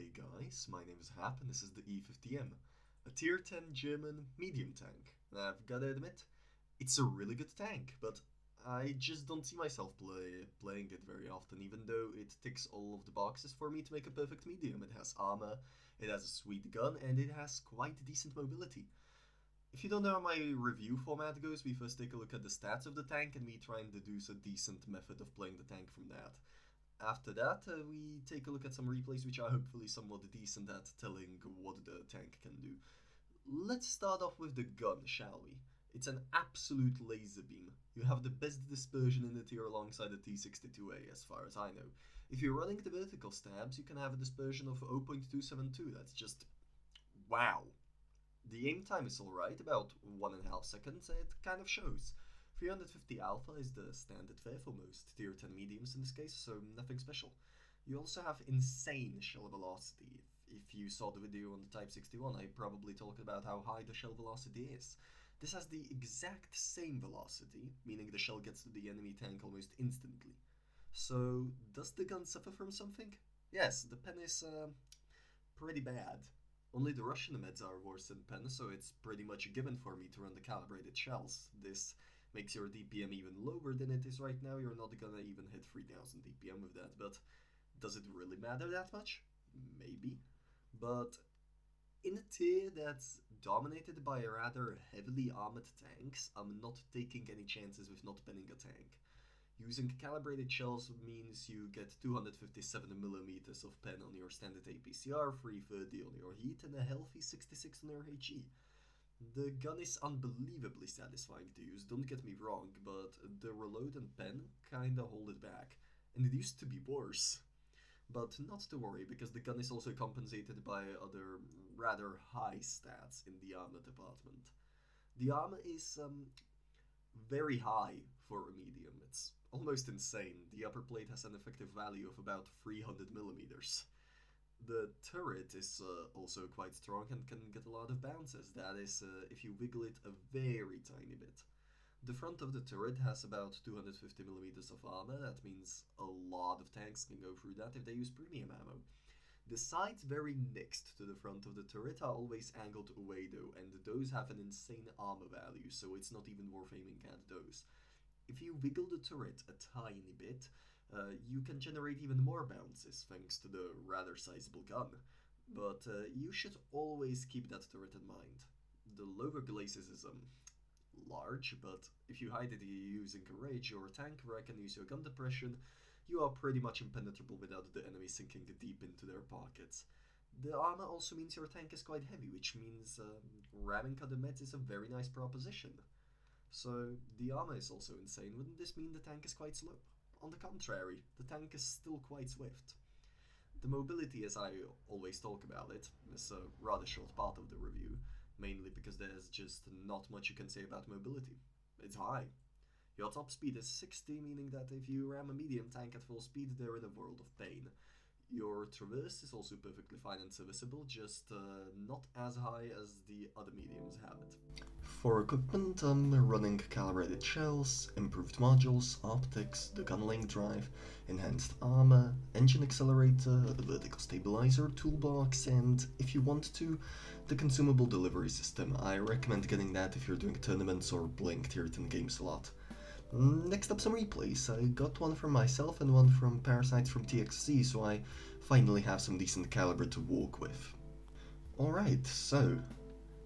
Hey guys, my name is Hap and this is the E50M, a tier 10 German medium tank. And I've gotta admit, it's a really good tank, but I just don't see myself playing it very often, even though it ticks all of the boxes for me to make a perfect medium. It has armor, it has a sweet gun, and it has quite decent mobility. If you don't know how my review format goes, we first take a look at the stats of the tank and we try and deduce a decent method of playing the tank from that. After that, we take a look at some replays which are hopefully somewhat decent at telling what the tank can do. Let's start off with the gun, shall we? It's an absolute laser beam. You have the best dispersion in the tier alongside the T62A as far as I know. If you're running the vertical stabs, you can have a dispersion of 0.272, that's just wow. The aim time is alright, about 1.5 seconds, it kind of shows. 350 alpha is the standard fare for most tier 10 mediums in this case, so nothing special. You also have insane shell velocity. If you saw the video on the Type 61, I probably talked about how high the shell velocity is. This has the exact same velocity, meaning the shell gets to the enemy tank almost instantly. So, does the gun suffer from something? Yes, the pen is pretty bad. Only the Russian meds are worse than pen, so it's pretty much a given for me to run the calibrated shells. This makes your DPM even lower than it is right now. You're not gonna even hit 3000 DPM with that, but does it really matter that much? Maybe. But in a tier that's dominated by rather heavily armored tanks, I'm not taking any chances with not penning a tank. Using calibrated shells means you get 257mm of pen on your standard APCR, 330 on your heat, and a healthy 66 on your HE. The gun is unbelievably satisfying to use, don't get me wrong, but the reload and pen kinda hold it back, and it used to be worse. But not to worry, because the gun is also compensated by other rather high stats in the armor department. The armor is very high for a medium, it's almost insane. The upper plate has an effective value of about 300mm. The turret is also quite strong and can get a lot of bounces, that is if you wiggle it a very tiny bit. The front of the turret has about 250mm of armor, that means a lot of tanks can go through that if they use premium ammo. The sides very next to the front of the turret are always angled away though, and those have an insane armor value, so it's not even worth aiming at those. If you wiggle the turret a tiny bit, you can generate even more bounces thanks to the rather sizable gun, but you should always keep that turret in mind. The lower glacis is large, but if you hide it using a rage or a tank where I can use your gun depression, you are pretty much impenetrable without the enemy sinking deep into their pockets. The armor also means your tank is quite heavy, which means ramming other meds is a very nice proposition. So the armor is also insane. Wouldn't this mean the tank is quite slow? On the contrary, the tank is still quite swift. The mobility, as I always talk about it, is a rather short part of the review, mainly because there's just not much you can say about mobility. It's high. Your top speed is 60, meaning that if you ram a medium tank at full speed, they're in a world of pain. Your traverse is also perfectly fine and serviceable, just not as high as the other mediums have it. For equipment, I'm running calibrated shells, improved modules, optics, the gun link drive, enhanced armor, engine accelerator, a vertical stabilizer, toolbox, and, if you want to, the consumable delivery system. I recommend getting that if you're doing tournaments or playing tier 10 games a lot. Next up, some replays. I got one from myself and one from Parasites from TXC, so I finally have some decent caliber to walk with. Alright, so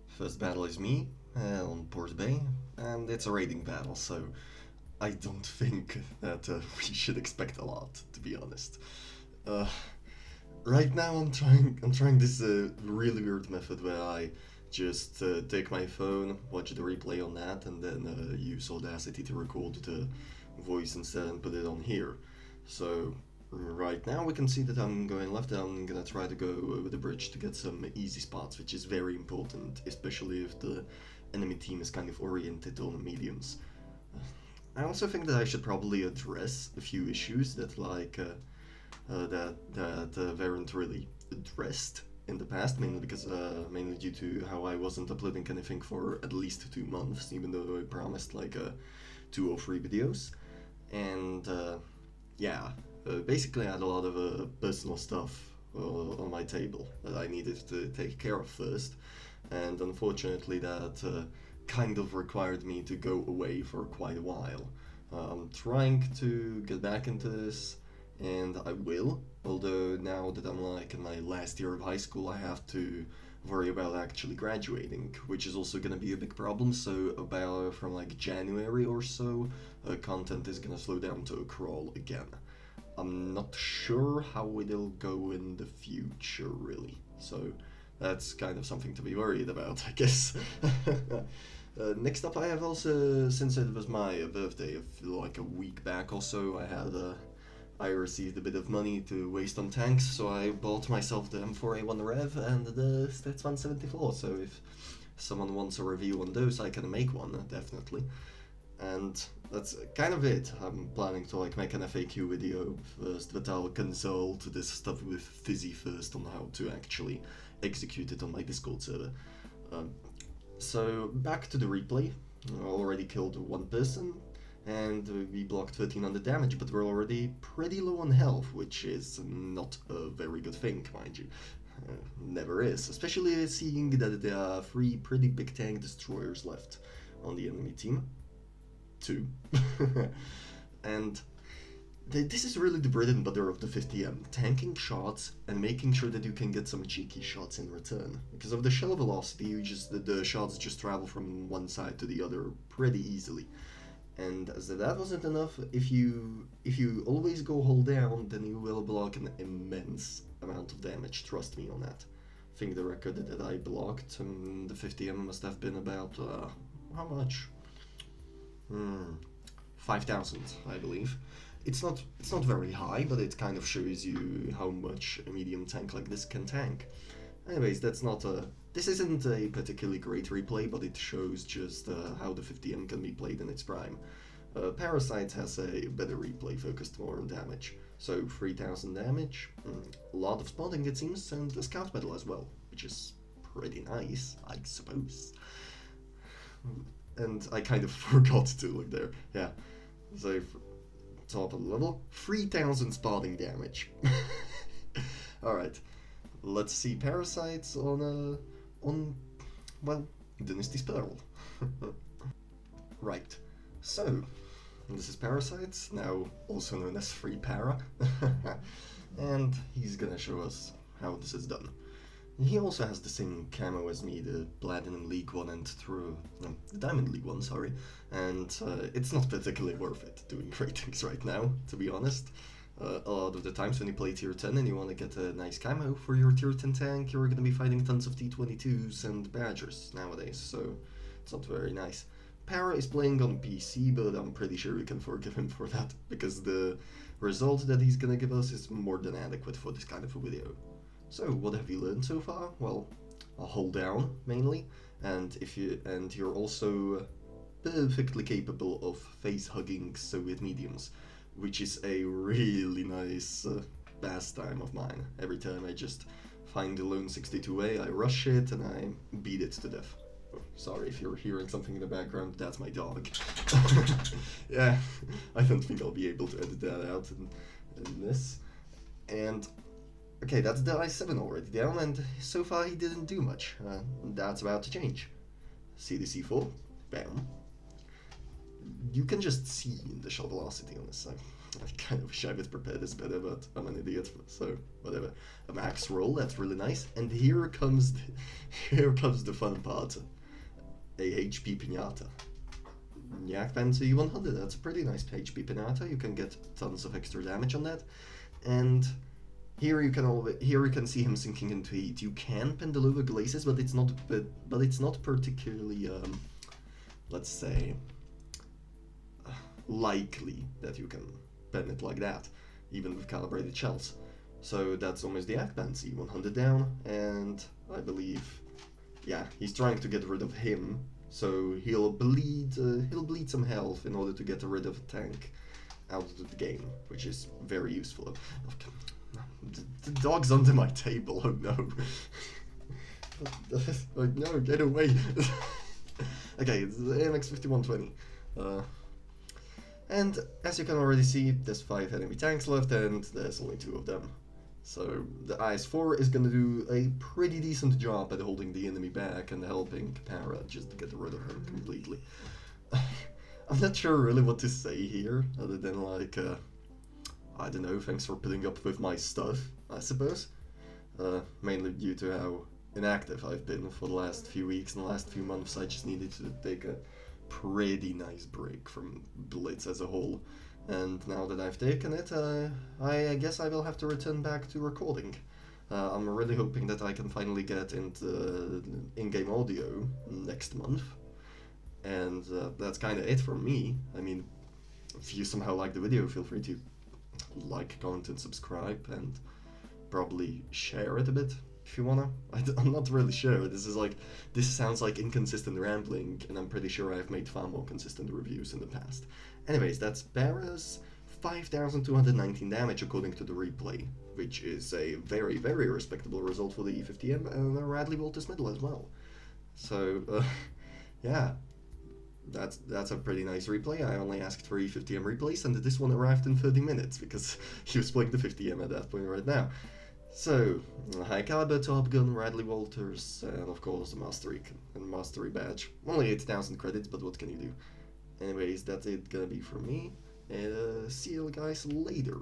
first battle is me on Port Bay, and it's a raiding battle, so I don't think that we should expect a lot, to be honest. Right now I'm trying this really weird method where I just take my phone, watch the replay on that, and then use Audacity to record the voice instead and put it on here. So right now we can see that I'm going left, and I'm gonna try to go over the bridge to get some easy spots, which is very important, especially if the enemy team is kind of oriented on mediums. I also think that I should probably address a few issues that weren't really addressed in the past, mainly due to how I wasn't uploading anything for at least 2 months, even though I promised like 2 or 3 videos. And yeah, basically I had a lot of personal stuff on my my table that I needed to take care of first, and unfortunately that kind of required me to go away for quite a while. I'm trying to get back into this, and I will, although now that I'm like in my last year of high school, I have to worry about actually graduating, which is also gonna be a big problem. So about from like January or so, content is gonna slow down to a crawl again. I'm not sure how it'll go in the future, really. So that's kind of something to be worried about, I guess. Next up, I have also, since it was my birthday, like a week back or so, I received a bit of money to waste on tanks, so I bought myself the M4A1 Rev and the Stats 174. So if someone wants a review on those, I can make one, definitely. And that's kind of it. I'm planning to like make an FAQ video first, but I'll consult this stuff with Fizzy first on how to actually execute it on my Discord server. So back to the replay. I already killed one person, and we blocked 1300 damage, but we're already pretty low on health, which is not a very good thing, mind you. Never is, especially seeing that there are 3 pretty big tank destroyers left on the enemy team. 2. And this is really the bread and butter of the 50M, tanking shots and making sure that you can get some cheeky shots in return. Because of the shell velocity, the shots just travel from one side to the other pretty easily. And as if that wasn't enough, if you always go hold down, then you will block an immense amount of damage, trust me on that. I think the record that I blocked in the 50M must have been about, how much? 5,000, I believe. It's not very high, but it kind of shows you how much a medium tank like this can tank. Anyways, this isn't a particularly great replay, but it shows just how the 50M can be played in its prime. Parasite has a better replay, focused more on damage. So 3,000 damage, a lot of spotting it seems, and a scout medal as well, which is pretty nice, I suppose. And I kind of forgot to look there, yeah. So, top of the level, 3,000 spotting damage. Alright, let's see Parasites on, well, Dynasty's Pearl. Right, so, this is Parasites, now also known as Free Para. And he's gonna show us how this is done. He also has the same camo as me, the Platinum League one and the Diamond League one, sorry. And it's not particularly worth it doing ratings right now, to be honest. A lot of the times when you play tier 10 and you want to get a nice camo for your tier 10 tank, you're going to be fighting tons of T22s and Badgers nowadays, so it's not very nice. Para is playing on PC, but I'm pretty sure we can forgive him for that, because the result that he's going to give us is more than adequate for this kind of a video. So, what have you learned so far? Well, a hold down, mainly, and you're also perfectly capable of face-hugging Soviet mediums, which is a really nice pastime of mine. Every time I just find the lone 62A, I rush it and I beat it to death. Oh, sorry if you're hearing something in the background, that's my dog. Yeah, I don't think I'll be able to edit that out in this. And okay, that's the I-7 already down, and so far he didn't do much. That's about to change. See the C4? Bam. You can just see the shell velocity on this. I kind of wish I would prepare this better, but I'm an idiot, so whatever. A max roll, that's really nice. And here comes the fun part. A HP Pinata. Yak Panzer E100, that's a pretty nice HP Pinata. You can get tons of extra damage on that. And here you can see him sinking into heat. You can pen the lower glazes, but it's not particularly let's say likely that you can pen it like that, even with calibrated shells. So that's almost the Akban C100 down, and I believe, yeah, he's trying to get rid of him, so he'll bleed some health in order to get rid of a tank out of the game, which is very useful. Okay. The dog's under my table, oh no. Like, no, get away. Okay, it's the AMX 5120. And as you can already see, there's 5 enemy tanks left and there's only 2 of them. So the IS-4 is gonna do a pretty decent job at holding the enemy back and helping Para just to get rid of him completely. I'm not sure really what to say here, other than like, I don't know, thanks for putting up with my stuff, I suppose. Mainly due to how inactive I've been for the last few weeks and the last few months. I just needed to take a pretty nice break from Blitz as a whole. And now that I've taken it, I guess I will have to return back to recording. I'm really hoping that I can finally get into in-game audio next month. And that's kind of it from me. I mean, if you somehow like the video, feel free to like, comment, and subscribe, and probably share it a bit if you wanna. I'm not really sure. This sounds like inconsistent rambling, and I'm pretty sure I've made far more consistent reviews in the past. Anyways, that's Para's 5,219 damage according to the replay, which is a very, very respectable result for the E50M, and a Radley WoT middle as well. So, yeah. That's a pretty nice replay. I only asked for E50M replays, and this one arrived in 30 minutes, because he was playing the 50M at that point right now. So, high caliber Top Gun, Radley Walters, and of course the Mastery and Mastery badge. Only 8,000 credits, but what can you do? Anyways, that's it gonna be from me, and see you guys later.